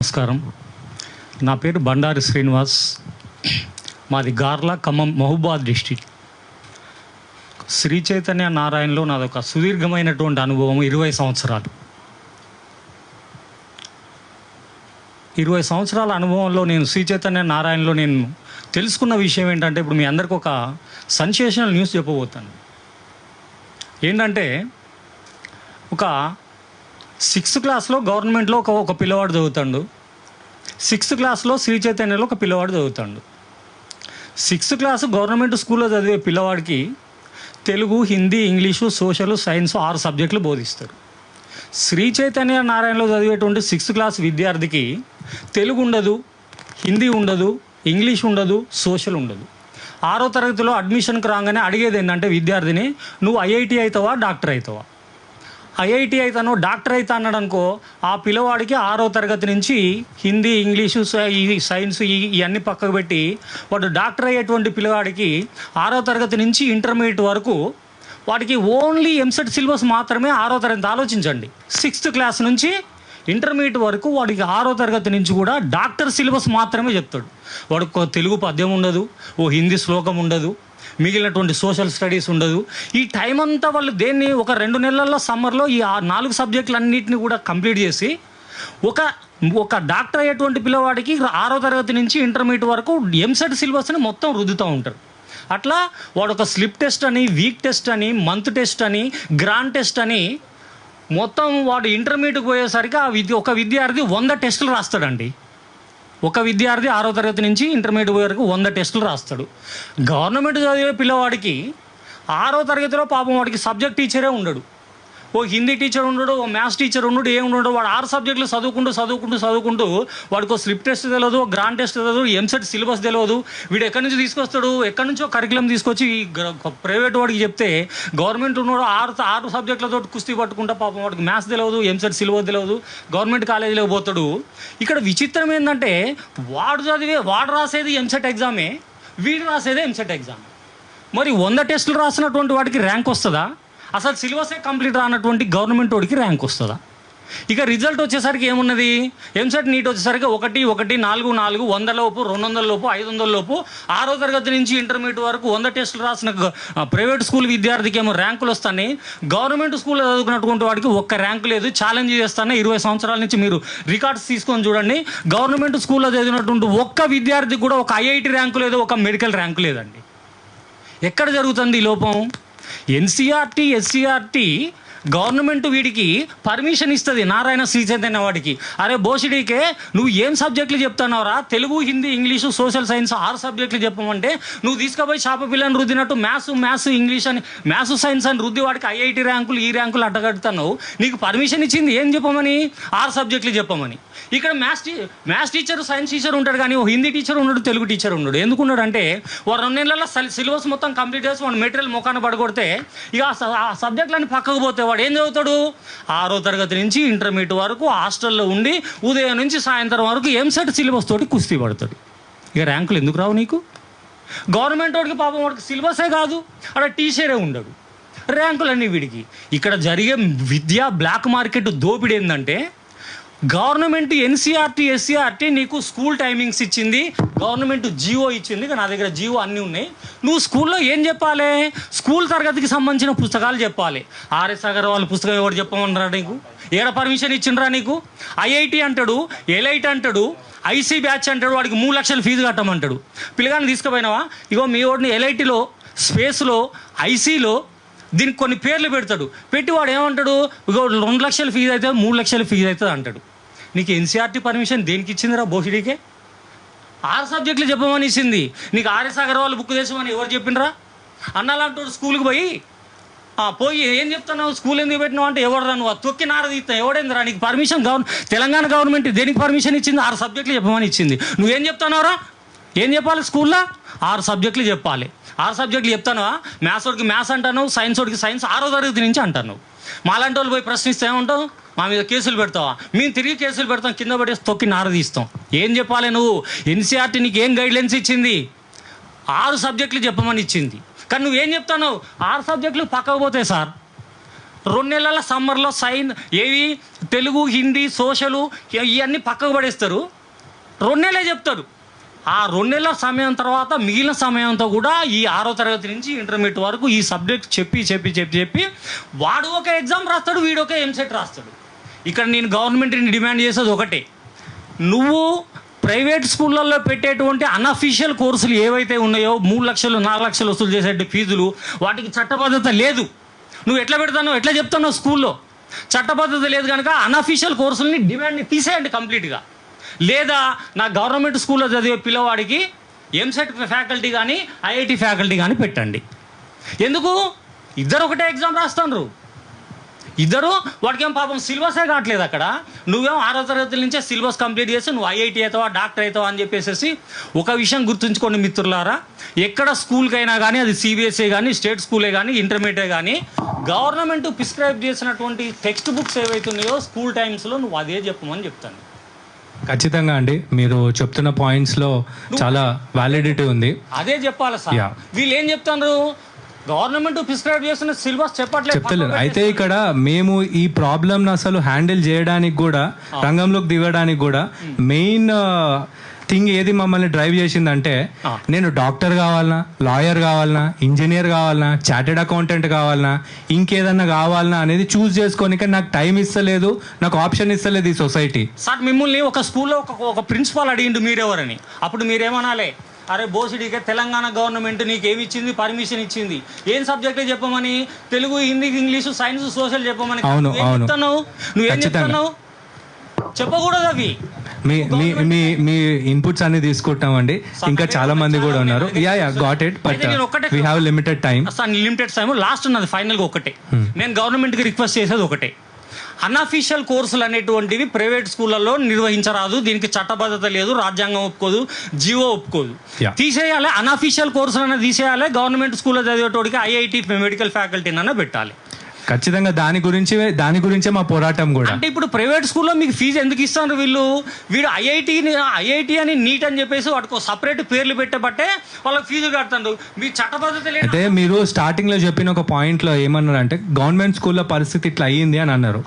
నమస్కారం. నా పేరు బండారి శ్రీనివాస్. మాది గార్ల, ఖమ్మం, మహబూబాద్ డిస్టిక్. శ్రీ చైతన్య నారాయణలో నాదొక సుదీర్ఘమైనటువంటి అనుభవం 20 సంవత్సరాలు. 20 సంవత్సరాల అనుభవంలో నేను శ్రీ చైతన్య నారాయణలో నేను తెలుసుకున్న విషయం ఏంటంటే, ఇప్పుడు మీ అందరికి ఒక సెన్సేషనల్ న్యూస్ చెప్పబోతాను. ఏంటంటే, ఒక 6th క్లాస్లో గవర్నమెంట్లో ఒక పిల్లవాడు చదువుతాడు. 6th క్లాస్లో శ్రీ చైతన్యలో ఒక పిల్లవాడు చదువుతాడు. 6th క్లాస్ గవర్నమెంట్ స్కూల్లో చదివే పిల్లవాడికి Telugu, Hindi, English, social, science 6 సబ్జెక్టులు బోధిస్తారు. శ్రీ చైతన్య నారాయణలో చదివేటువంటి 6th క్లాస్ విద్యార్థికి తెలుగు ఉండదు, హిందీ ఉండదు, ఇంగ్లీష్ ఉండదు, సోషల్ ఉండదు. 6వ తరగతిలో అడ్మిషన్కి రాగానే అడిగేది ఏంటంటే విద్యార్థిని, నువ్వు ఐఐటి అవుతావా, డాక్టర్ అవుతావా? ఐఐటి అవుతానో డాక్టర్ అవుతా అన్నాడు అనుకో, ఆ పిల్లవాడికి 6వ తరగతి నుంచి హిందీ, ఇంగ్లీషు, సైన్స్ ఇవన్నీ పక్కకు పెట్టి వాడు డాక్టర్ అయ్యేటువంటి పిల్లవాడికి 6వ తరగతి నుంచి ఇంటర్మీడియట్ వరకు వాడికి ఓన్లీ ఎంసెట్ సిలబస్ మాత్రమే 6వ తరగతి. ఆలోచించండి, 6th క్లాస్ నుంచి ఇంటర్మీడియట్ వరకు వాడికి 6వ తరగతి నుంచి కూడా డాక్టర్ సిలబస్ మాత్రమే చెప్తాడు. వాడికి తెలుగు పద్యం ఉండదు, ఓ హిందీ శ్లోకం ఉండదు, మిగిలినటువంటి సోషల్ స్టడీస్ ఉండదు. ఈ టైం అంతా వాళ్ళు దేన్ని ఒక 2 నెలల్లో సమ్మర్లో ఈ 4 సబ్జెక్టులు అన్నింటినీ కూడా కంప్లీట్ చేసి ఒక డాక్టర్ అయ్యేటువంటి పిల్లవాడికి 6వ తరగతి నుంచి ఇంటర్మీడియట్ వరకు ఎంసెట్ సిలబస్ని మొత్తం రుద్దుతూ ఉంటారు. అట్లా వాడు ఒక స్లిప్ టెస్ట్ అని, వీక్ టెస్ట్ అని, మంత్ టెస్ట్ అని, గ్రాండ్ టెస్ట్ అని మొత్తం వాడు ఇంటర్మీడియట్కి పోయేసరికి ఒక విద్యార్థి 100 టెస్టులు రాస్తాడండి. ఒక విద్యార్థి 6వ తరగతి నుంచి ఇంటర్మీడియట్ వరకు 100 టెస్టులు రాస్తాడు. గవర్నమెంట్ చదివే పిల్లవాడికి 6వ తరగతిలో పాపం వాడికి సబ్జెక్ట్ టీచరే ఉండడు, ఓ హిందీ టీచర్ ఉండడు, ఓ మ్యాథ్స్ టీచర్ ఉండడు, ఏముండడు. వాడు 6 సబ్జెక్టులు చదువుకుంటూ వాడికి ఒక స్లిప్ టెస్ట్ తెలియదు, ఒక గ్రాండ్ టెస్ట్ తెలియదు, ఎంసెట్ సిలబస్ తెలియదు. వీడు ఎక్కడి నుంచి తీసుకొస్తాడు? ఎక్కడి నుంచో కరికులం తీసుకొచ్చి ప్రైవేట్ వాడికి చెప్తే గవర్నమెంట్ ఉన్నాడు 6 సబ్జెక్టులతో కుస్తీ పట్టుకుంటా పాపం వాడికి మ్యాథ్స్ తెలియదు, ఎంసెట్ సిలబస్ తెలియదు, గవర్నమెంట్ కాలేజీలో పోతాడు. ఇక్కడ విచిత్రం ఏంటంటే, వాడు రాసేది ఎంసెట్ ఎగ్జామే, వీడు రాసేదే ఎంసెట్ ఎగ్జామ్. మరి 100 టెస్టులు రాసినటువంటి వాడికి ర్యాంక్ వస్తుందా? అసలు సిలబసే కంప్లీట్ రానటువంటి గవర్నమెంట్ వాడికి ర్యాంక్ వస్తుందా? ఇక రిజల్ట్ వచ్చేసరికి ఏమున్నది? ఎంసెట్ నీట్ వచ్చేసరికి 1, 1, 4, 4, 100 లోపు, 200 లోపు, 500 లోపు. 6వ తరగతి నుంచి ఇంటర్మీడియట్ వరకు 100 టెస్టులు రాసిన ప్రైవేట్ స్కూల్ విద్యార్థికి ఏమో ర్యాంకులు వస్తాయి. గవర్నమెంట్ స్కూల్లో చదువుకున్నటువంటి వాడికి ఒక్క ర్యాంకు లేదు. ఛాలెంజ్ చేస్తాను, 20 సంవత్సరాల నుంచి మీరు రికార్డ్స్ తీసుకొని చూడండి. గవర్నమెంట్ స్కూల్లో చదివినటువంటి ఒక్క విద్యార్థికి కూడా ఒక ఐఐటి ర్యాంకు లేదు, ఒక మెడికల్ ర్యాంకు లేదండి. ఎక్కడ జరుగుతుంది ఈ లోపం? ఎన్సీఆర్టీ, ఎస్సీఆర్టీ గవర్నమెంట్ వీడికి పర్మిషన్ ఇస్తుంది నారాయణ శ్రీ చైతన్య వాడికి. అరే బోసిడీకే, నువ్వు ఏం సబ్జెక్టులు చెప్తున్నావురా? Telugu, Hindi, English, social science 6 సబ్జెక్టులు చెప్పమంటే నువ్వు తీసుకుపోయి చేప పిల్లని రుద్దినట్టు మ్యాథ్స్, ఇంగ్లీష్ అని, మ్యాథ్స్, సైన్స్ అని రుద్ది వాడికి ఐఐటి ర్యాంకులు, ఈ ర్యాంకులు అడ్డగడుతున్నావు. నీకు పర్మిషన్ ఇచ్చింది ఏం చెప్పమని? 6 సబ్జెక్టులు చెప్పమని. ఇక్కడ మ్యాథ్స్ టీచర్, సైన్స్ టీచర్ ఉంటాడు, కానీ ఓ హిందీ టీచర్ ఉన్నాడు, తెలుగు టీచర్ ఉన్నాడు. ఎందుకున్నాడు అంటే, వాడు 2 నెలల్లో సిలబస్ మొత్తం కంప్లీట్ చేసి వాడు మెటీరియల్ ముఖాన పడగొడితే ఇక ఆ సబ్జెక్టులన్నీ పక్కకు పోతే వాడు ఏం చదువుతాడు? 6వ తరగతి నుంచి ఇంటర్మీడియట్ వరకు హాస్టల్లో ఉండి ఉదయం నుంచి సాయంత్రం వరకు ఎంసెట్ సిలబస్ తోటి కుస్తీ పడతాడు. ఇక ర్యాంకులు ఎందుకు రావు నీకు? గవర్నమెంట్ వాడికి పాపం వాడికి సిలబసే కాదు, అక్కడ టీచరే ఉండడు, ర్యాంకులన్నీ వీడికి. ఇక్కడ జరిగే విద్యా బ్లాక్ మార్కెట్ దోపిడీ ఏంటంటే, గవర్నమెంట్ ఎన్సీఆర్టీ, ఎస్సీఆర్టీ నీకు స్కూల్ టైమింగ్స్ ఇచ్చింది, గవర్నమెంట్ జియో ఇచ్చింది. నా దగ్గర జియో అన్నీ ఉన్నాయి. నువ్వు స్కూల్లో ఏం చెప్పాలి? స్కూల్ తరగతికి సంబంధించిన పుస్తకాలు చెప్పాలి. ఆర్ఎస్ అగర్వాల్ పుస్తకం ఎవరు చెప్పమన్నారా నీకు? ఏడ పర్మిషన్ ఇచ్చిండ్రా నీకు? ఐఐటి అంటాడు, ఎల్ఐటి అంటాడు, ఐసీ బ్యాచ్ అంటాడు, వాడికి 3 లక్షలు ఫీజు కట్టమంటాడు. పిల్లగాన్ని తీసుకుపోయినావా? ఇగో మీ వాడిని ఎల్ఐటిలో, స్పేస్లో, ఐసీలో దీనికి కొన్ని పేర్లు పెడతాడు. పెట్టి వాడు ఏమంటాడు? ఇగో 2 లక్షల ఫీజు అయితే 3 లక్షల ఫీజు అవుతుంది అంటాడు. నీకు ఎన్సీఆర్టీ పర్మిషన్ దేనికి ఇచ్చిందిరా? బోసిడీకే 6 సబ్జెక్టులు చెప్పమని ఇచ్చింది. నీకు ఆర్ఎస్ అగర్వాల్ బుక్ తెచ్చమని ఎవరు చెప్పిండ్రా? అన్నలాంటి స్కూల్కి పోయి ఏం చెప్తున్నావు? స్కూల్ ఎందుకు పెట్టినావు అంటే, ఎవడరా నువ్వు తొక్కి నారదీస్తావు, ఎవడేందిరా? నీకు పర్మిషన్ తెలంగాణ గవర్నమెంట్ దేనికి పర్మిషన్ ఇచ్చింది? 6 సబ్జెక్టులు చెప్పమని ఇచ్చింది. నువ్వేం చెప్తున్నావురా? ఏం చెప్పాలి స్కూల్లో? 6 సబ్జెక్టులు చెప్పాలి. 6 సబ్జెక్టులు చెప్తానువా? మ్యాథ్స్ వాడికి మ్యాథ్స్ అంటాను, సైన్స్ వాడికి సైన్స్ 6వ తరగతి నుంచి అంటాను. మాలాంటి వాళ్ళు పోయి ప్రశ్నిస్తే ఏమంటావు? మా మీద కేసులు పెడతావా? మేము తిరిగి కేసులు పెడతాం, కింద పడేసి తొక్కి నారదీస్తాం. ఏం చెప్పాలి నువ్వు? ఎన్సీఆర్టీ నీకు ఏం గైడ్లైన్స్ ఇచ్చింది? 6 సబ్జెక్టులు చెప్పమని ఇచ్చింది. కానీ నువ్వేం చెప్తాను? 6 సబ్జెక్టులు పక్కకు పోతాయి సార్. 2 నెలల సమ్మర్లో ఏవి తెలుగు, హిందీ, సోషలు ఇవన్నీ పక్కకు పడేస్తారు. 2 నెలలే చెప్తారు. ఆ 2 నెలల సమయం తర్వాత మిగిలిన సమయంతో కూడా ఈ 6వ తరగతి నుంచి ఇంటర్మీడియట్ వరకు ఈ సబ్జెక్ట్ చెప్పి వాడు ఒక ఎగ్జామ్ రాస్తాడు, వీడు ఒక ఎంసెట్ రాస్తాడు. ఇక్కడ నేను గవర్నమెంట్ని డిమాండ్ చేసేది ఒకటే, నువ్వు ప్రైవేట్ స్కూళ్ళల్లో పెట్టేటువంటి అన్అఫీషియల్ కోర్సులు ఏవైతే ఉన్నాయో 3 లక్షలు 4 లక్షలు వసూలు చేసే ఫీజులు, వాటికి చట్టబద్ధత లేదు. నువ్వు ఎట్లా పెడతావు, ఎట్లా చెప్తున్నావు? స్కూల్లో చట్టబద్ధత లేదు కనుక అన్అఫీషియల్ కోర్సులని డిమాండ్ని తీసేయండి కంప్లీట్గా. లేదా నా గవర్నమెంట్ స్కూల్లో చదివే పిల్లవాడికి ఎంసెట్ ఫ్యాకల్టీ కానీ ఐఐటి ఫ్యాకల్టీ కానీ పెట్టండి. ఎందుకు? ఇద్దరు ఒకటే ఎగ్జామ్ రాస్తున్నారు. ఇద్దరు వాడికేం పాపం సిలబసే కావట్లేదు. అక్కడ నువ్వేమో 6వ తరగతి నుంచే సిలబస్ కంప్లీట్ చేసి నువ్వు ఐఐటి అవుతావా, డాక్టర్ అవుతావా అని చెప్పేసి. ఒక విషయం గుర్తుంచుకోండి మిత్రులారా, ఎక్కడ స్కూల్కైనా కానీ, అది సిబిఎస్ఈ కానీ, స్టేట్ స్కూలే కానీ, ఇంటర్మీడియట్ కానీ, గవర్నమెంట్ ప్రిస్క్రైబ్ చేసినటువంటి టెక్స్ట్ బుక్స్ ఏవైతే ఉన్నాయో స్కూల్ టైమ్స్లో నువ్వు అదే చెప్పమని చెప్తాను. ఖచ్చితంగా అండి, మీరు చెప్తున్న పాయింట్స్లో చాలా వ్యాలిడిటీ ఉంది. అదే చెప్పాలి సార్. వీళ్ళు ఏం చెప్తారు, గవర్నమెంట్ ప్రిస్క్రైబ్ చేస్తున్న సిలబస్ చెప్తలేదు. అయితే ఇక్కడ మేము ఈ ప్రాబ్లమ్ అసలు హ్యాండిల్ చేయడానికి కూడా, రంగంలోకి దిగడానికి కూడా మెయిన్ థింగ్ ఏది మమ్మల్ని డ్రైవ్ చేసిందంటే, నేను డాక్టర్ కావాలన్నా, లాయర్ కావాలన్నా, ఇంజనీర్ కావాలన్నా, చార్టెడ్ అకౌంటెంట్ కావాలన్నా, ఇంకేదన్నా కావాలన్నా అనేది చూస్ చేసుకోనిక నాకు టైం ఇస్తలేదు, నాకు ఆప్షన్ ఇస్తలేదు ఈ సొసైటీ. సార్ మిమ్మల్ని ఒక స్కూల్లో ఒక ప్రిన్సిపాల్ అడిగిండు మీరెవరని, అప్పుడు మీరేమనాలి, అరే బోసిడీకే తెలంగాణ గవర్నమెంట్ నీకు ఏమి ఇచ్చింది, పర్మిషన్ ఇచ్చింది, ఏం సబ్జెక్టే చెప్పమని, Telugu, Hindi, English, science, social చెప్పమని. నువ్వేం చెప్తున్నావు? చెప్పకూడదు అవి. మీ ఇన్పుట్స్ అన్ని తీసుకుంటామండి. ఇంకా చాలా మంది కూడా ఉన్నారు. Got it, but we have limited time. Limited time last ఉన్నది. ఫైనల్గా ఒకటే నేను గవర్నమెంట్కి రిక్వెస్ట్ చేసేది ఒకటే, అన్అఫీషియల్ కోర్సులు అనేటువంటివి ప్రైవేట్ స్కూళ్ళల్లో నిర్వహించరాదు. దీనికి చట్టబద్ధత లేదు, రాజ్యాంగం ఒప్పుకోదు, జీవో ఒప్పుకోదు. తీసేయాలి, అన్అఫీషియల్ కోర్సులు అనేది తీసేయాలి. గవర్నమెంట్ స్కూల్లో చదివేటోడికి ఐఐటి మెడికల్ ఫ్యాకల్టీనన్నా పెట్టాలి. ఖచ్చితంగా దాని గురించే మా పోరాటం కూడా. అంటే ఇప్పుడు ప్రైవేట్ స్కూల్లో మీకు ఫీజు ఎందుకు ఇస్తారు వీడు ఐఐటి అని నీట్ అని చెప్పేసి వాటికి సపరేట్ పేర్లు పెట్టబట్టే వాళ్ళకి ఫీజు కడతారు. మీ చట్టబద్ధత లేదు. అయితే మీరు స్టార్టింగ్ లో చెప్పిన ఒక పాయింట్ లో ఏమన్నారంటే, గవర్నమెంట్ స్కూల్లో పరిస్థితి ఇట్లా అయ్యింది అని అన్నారు.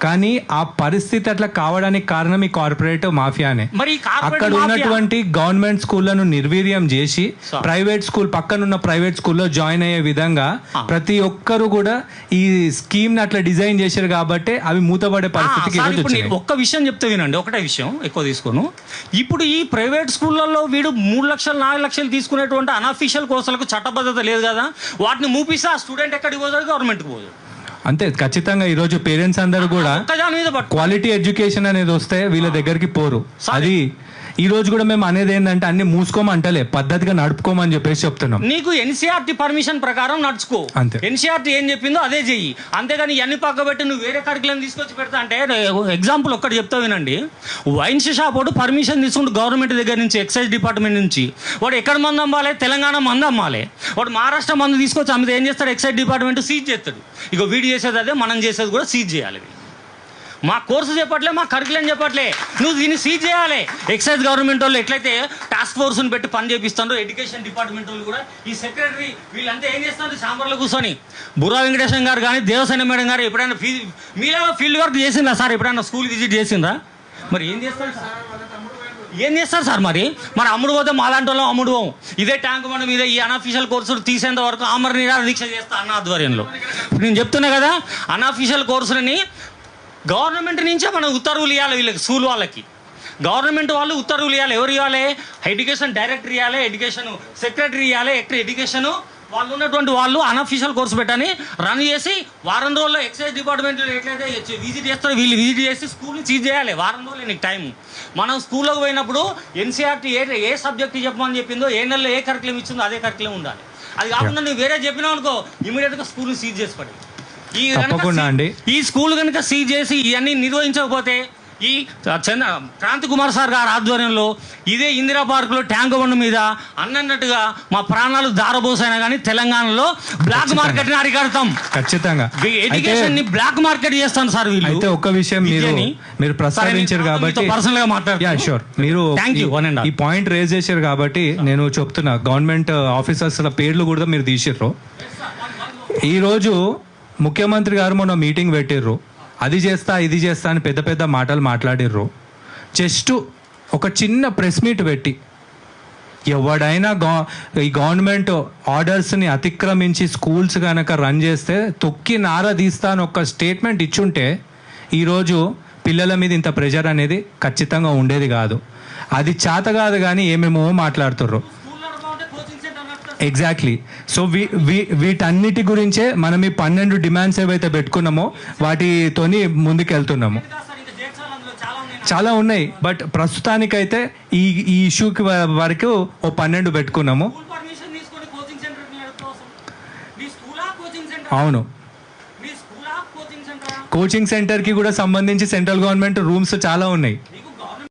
కానీ ఆ పరిస్థితి అట్లా కావడానికి కారణం ఈ కార్పొరేట్ మాఫియానే. మరి అక్కడ ఉన్నటువంటి గవర్నమెంట్ స్కూళ్లను నిర్వీర్యం చేసి ప్రైవేట్ స్కూల్, పక్కనున్న ప్రైవేట్ స్కూల్లో జాయిన్ అయ్యే విధంగా ప్రతి ఒక్కరు కూడా ఈ స్కీమ్ అట్లా డిజైన్ చేశారు కాబట్టి అవి మూతపడే పరిస్థితికి. ఒక్క విషయం చెప్తే వినండి, ఒకటే విషయం, ఎక్కువ తీసుకోను. ఇప్పుడు ఈ ప్రైవేట్ స్కూళ్ళల్లో వీడు 3 లక్షలు 4 లక్షలు తీసుకునేటువంటి అన్అఫీషియల్ కోర్సులకు చట్టబద్ధత లేదు కదా, వాటిని మూపిస్తే ఆ స్టూడెంట్ ఎక్కడికి పోతాడు, గవర్నమెంట్కి పోతాడు. అంతే. ఖచ్చితంగా ఈ రోజు పేరెంట్స్ అందరూ కూడా క్వాలిటీ ఎడ్యుకేషన్ అనేది వస్తే వీళ్ళ దగ్గరికి పోరు. అది ఈ రోజు కూడా మేము అనేది ఏంటంటే, అన్ని మూసుకోమంటలే, పద్ధతిగా నడుపుకోమని చెప్పేసి చెప్తున్నాం. నీకు ఎన్సీఆర్టీ పర్మిషన్ ప్రకారం నడుచుకో, అంతే. ఎన్సీఆర్టీ ఏం చెప్పిందో అదే చెయ్యి, అంతేగాని ఇవన్నీ పక్కబెట్టి నువ్వు వేరే కరికులం తీసుకొచ్చి పెడతా అంటే. ఎగ్జాంపుల్ ఒక్కటి చెప్తా వినండి, వైన్స్ షాప్ వాడు పర్మిషన్ తీసుకుంటూ గవర్నమెంట్ దగ్గర నుంచి, ఎక్సైజ్ డిపార్ట్మెంట్ నుంచి, వాడు ఎక్కడ మందు అమ్మాలి, తెలంగాణ మందు అమ్మాలి, వాడు మహారాష్ట్ర మందు తీసుకొచ్చి అమ్మితే ఏం చేస్తాడు, ఎక్సైజ్ డిపార్ట్మెంట్ సీజ్ చేస్తాడు. ఇక వీడు చేసేది అదే, మనం చేసేది కూడా సీజ్ చేయాలి. మా కోర్సు చెప్పట్లే, మా కరికులం చెప్పట్లే, నువ్వు దీన్ని సీజ్ చేయాలి. ఎక్సైజ్ గవర్నమెంట్ వాళ్ళు ఎట్లయితే టాస్క్ ఫోర్స్ని పెట్టి పని చేపిస్తారో, ఎడ్యుకేషన్ డిపార్ట్మెంట్ వాళ్ళు కూడా ఈ సెక్రటరీ వీళ్ళంతా ఏం చేస్తున్నారు, ఛాంబర్లో కూర్చొని. బుర్రా వెంకటేశం గారు కానీ, దేవసేన మేడం గారు ఎప్పుడైనా మీలా ఫీల్డ్ వర్క్ చేసిందా సార్? ఎప్పుడైనా స్కూల్ విజిట్ చేసిందా? మరి ఏం చేస్తారు సార్? ఏం చేస్తారు సార్? మరి అమ్ముడు పోతే మాలాంటి వాళ్ళం అమ్ముడు పోం. ఇదే ట్యాంక్ మన మీద ఈ అన్అఫీషియల్ కోర్సులు తీసేంత వరకు ఆమర నిరాహార దీక్ష చేస్తా అన్న ఆధ్వర్యంలో. నేను చెప్తున్నా కదా, అన్అఫీషియల్ కోర్సులని గవర్నమెంట్ నుంచే మనం ఉత్తర్వులు ఇవ్వాలి. వీళ్ళకి స్కూల్ వాళ్ళకి గవర్నమెంట్ వాళ్ళు ఉత్తర్వులు ఇవ్వాలి. ఎవరు ఇవ్వాలి? ఎడ్యుకేషన్ డైరెక్టర్ ఇవ్వాలి, ఎడ్యుకేషన్ సెక్రటరీ ఇవ్వాలి, ఎడ్యుకేషన్ వాళ్ళు ఉన్నటువంటి వాళ్ళు అన్అఫీషియల్ కోర్సు పెట్టని రన్ చేసి వారం రోజుల్లో ఎక్సైజ్ డిపార్ట్మెంట్ ఎట్లయితే విజిట్ చేస్తారో వీళ్ళు విజిట్ చేసి స్కూల్ని సీజ్ చేయాలి. వారం రోజులు నీకు టైం. మనం స్కూల్లోకి పోయినప్పుడు ఎన్సీఆర్టీ ఏ సబ్జెక్ట్ చెప్పమని చెప్పిందో, ఏ నెలలో ఏ కరికులం ఇచ్చిందో అదే కరికులం ఉండాలి. అది కాకుండా నువ్వు వేరే చెప్పినావు అనుకో, ఇమీడియట్గా స్కూల్ని సీజ్ చేసి పడి. ఈ స్కూల్ కనుక సీజ్ చేసి ఇవన్నీ నిర్వహించకపోతే, ఈ క్రాంతి కుమార్ సార్ గారి ఆధ్వర్యంలో ఇదే ఇందిరా పార్కులో ట్యాంక్ బండ్ మీద అన్నట్టుగా మా ప్రాణాలు దారబోసైనా కానీ తెలంగాణలో బ్లాక్ మార్కెట్ ని అరికడతాం. ఖచ్చితంగా ఎడ్యుకేషన్ ని బ్లాక్ మార్కెట్ చేస్తాను సార్ వీళ్ళు. అయితే ఒక్క విషయం మీరు ప్రస్తావించారు కాబట్టి పర్సనల్ గా మాట్లాడుతున్నారు. మీరు ఈ పాయింట్ రేజ్ చేశారు కాబట్టి నేను చెప్తున్నా, గవర్నమెంట్ ఆఫీసర్స్ పేర్లు కూడా మీరు తీసిర్రు. ఈ రోజు ముఖ్యమంత్రి గారు మొన్న మీటింగ్ పెట్టిర్రు. అది చేస్తా ఇది చేస్తా అని పెద్ద పెద్ద మాటలు మాట్లాడిర్రు. జస్ట్ ఒక చిన్న ప్రెస్ మీట్ పెట్టి ఎవడైనా ఈ గవర్నమెంట్ ఆర్డర్స్ని అతిక్రమించి స్కూల్స్ కనుక రన్ చేస్తే తొక్కి నార తీస్తా అని ఒక స్టేట్మెంట్ ఇచ్చుంటే ఈరోజు పిల్లల మీద ఇంత ప్రెషర్ అనేది ఖచ్చితంగా ఉండేది కాదు. అది చేత కాదు కానీ ఏమేమో మాట్లాడుతుర్రు. ఎగ్జాక్ట్లీ. సో వీటన్నిటి గురించే మనం ఈ 12 డిమాండ్స్ ఏవైతే పెట్టుకున్నామో వాటితోని ముందుకెళ్తున్నాము. చాలా ఉన్నాయి, బట్ ప్రస్తుతానికైతే ఈ ఈ ఇష్యూకి వరకు ఓ 12 పెట్టుకున్నాము. అవును, కోచింగ్ సెంటర్కి కూడా సంబంధించి సెంట్రల్ గవర్నమెంట్ రూమ్స్ చాలా ఉన్నాయి.